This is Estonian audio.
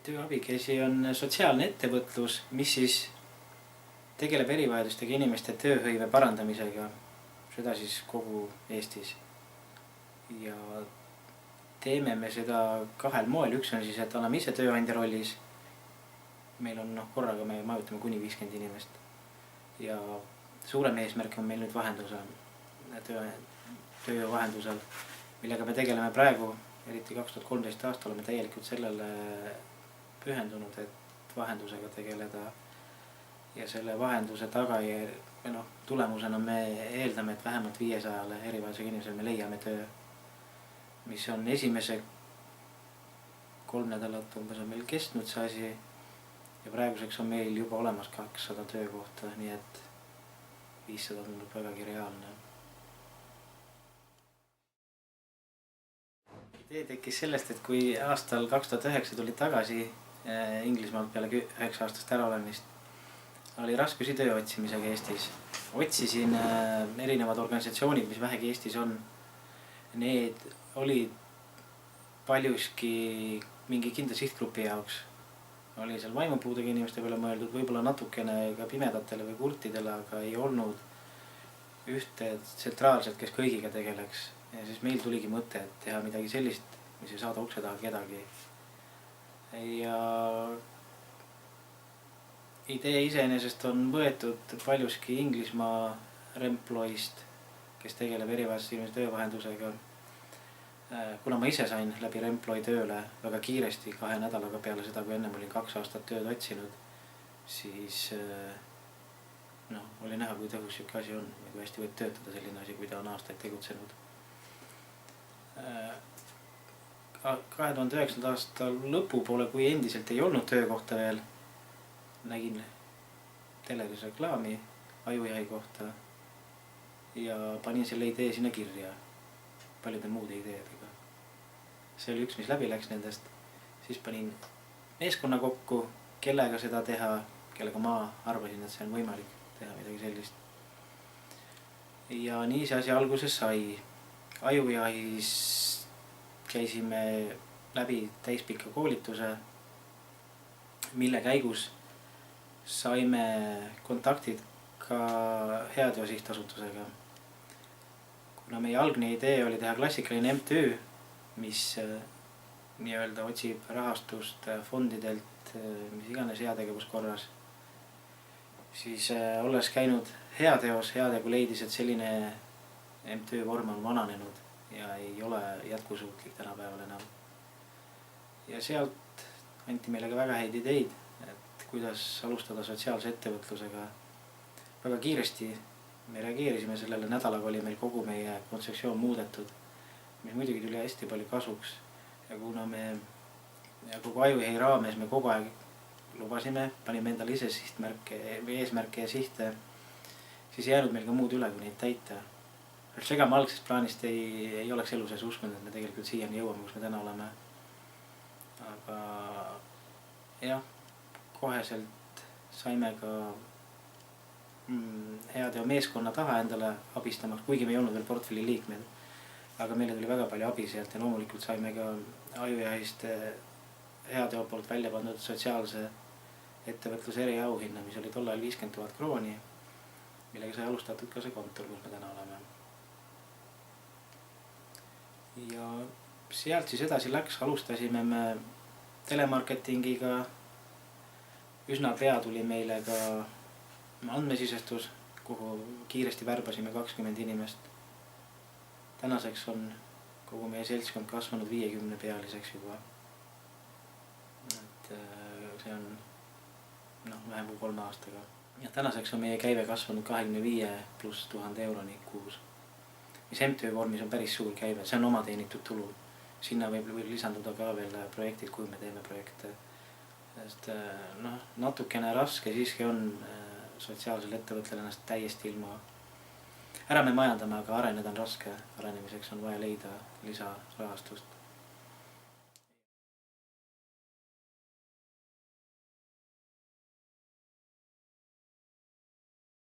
Tööabikäsi on sotsiaalne ettevõtlus, mis siis tegeleb erivajadustega inimeste tööhõive parandamisega, seda siis kogu Eestis. Ja teeme me seda kahel moel, üks on siis, et oleme ise tööandja rollis. Meil on korraga me majutame kuni 50 inimest. Ja suurem eesmärk on meil nüüd töövahendusel, millega me tegeleme praegu, eriti 2013 aasta oleme täielikult sellele pühendunud, et vahendusega tegeleda. Ja selle vahenduse tulemusena me eeldame, et vähemalt 500 erivajadusega inimesel me leiame töö, mis on esimese 3 nädalat umbes on meil kestnud see asi. Ja praeguseks on meil juba olemas 200 töökohta, nii et 500 tundub vägagi reaalne. Idee tekkis sellest, et kui aastal 2009 tuli tagasi Inglismaalt peale 9 aastast ära olemist, oli raskusi töö otsimisega Eestis. Otsisin erinevad organisatsioonid, mis vähegi Eestis on. Need olid paljuski mingi kindla sihtgrupi jaoks. Oli seal vaimupuudega inimeste peale mõeldud, võib-olla natukene ka pimedatele või kurtidele, aga ei olnud ühte tsentraalset, kes kõigiga tegeleks. Ja siis meil tuligi mõte, et teha midagi sellist, mis ei saada ukse taha kedagi. Ja idee iseenesest on võetud paljuski Inglismaa Remploist, kes tegeleb erivajadusega inimeste töövahendusega. Kuna ma ise sain läbi Remploi tööle väga kiiresti 2 nädalaga peale seda, kui ennem olin 2 aastat tööd otsinud, siis oli näha, kui tõhus siuke asi on ja kui hästi võib töötada selline asi, kui ta on aastaid tegutsenud. 2009. aasta lõpupoole, kui endiselt ei olnud töökohta veel, nägin teleris reklaami ajujahi kohta ja panin selle idee sinna kirja paljude muude ideedega. See oli üks, mis läbi läks nendest. Siis panin meeskonna kokku, kellega seda teha, kellega ma arvasin, et see on võimalik teha midagi sellist. Ja nii see asi alguses sai. Ajujahis käisime läbi täispika koolituse, mille käigus saime kontaktid ka Heateo sihtasutusega. Kuna meie algne idee oli teha klassikaline MTÜ, mis nii-öelda otsib rahastust fondidelt, mis iganes heategevuskorras, siis olles käinud Heateos, Heategu leidis, et selline MTÜ vorm on vananenud ja ei ole jätkusuutlik tänapäeval enam. Ja sealt anti meile ka väga häid ideid, et kuidas alustada sotsiaalse ettevõtlusega. Väga kiiresti me reageerisime sellele, nädalaga oli meil kogu meie kontseptsioon muudetud, mis muidugi tuli hästi palju kasuks. Ja kuna me kogu ajujahi raames me kogu aeg lubasime, panime endale ise eesmärke ja sihte, siis ei jäänud meil ka muud üle, kui neid täita. Ega ma algsest plaanist ei oleks elu sees uskunud, et me tegelikult siiani jõuame, kus me täna oleme. Aga jah, koheselt saime ka Heateo meeskonna taha endale abistamaks, kuigi me ei olnud veel portfelli liikmed. Aga meile tuli väga palju abi sealt ja loomulikult saime ka ajujahist Heateo poolt välja pandud sotsiaalse ettevõtluse eriauhinna, mis oli tol ajal 50 000 krooni, millega sai alustatud ka see kontor, kus me täna oleme. Ja sealt siis edasi läks, alustasime me telemarketingiga. Üsna pea tuli meile ka andmesisestus, kuhu kiiresti värbasime 20 inimest. Tänaseks on kogu meie seltskond kasvanud 50 pealiseks juba. Et see on vähem kui 3 aastaga. Ja tänaseks on meie käive kasvanud 25 000 euroni kuus. Mis MTÜ vormis on päris suur käive, see on oma teenitud tulu. Sinna võib lisanduda ka veel projektid, kui me teeme projekte. Sest natukene raske siiski on sotsiaalsel ettevõttel ennast täiesti ilma. Ära me majandame, aga areneda on raske. Arenemiseks on vaja leida lisarahastust.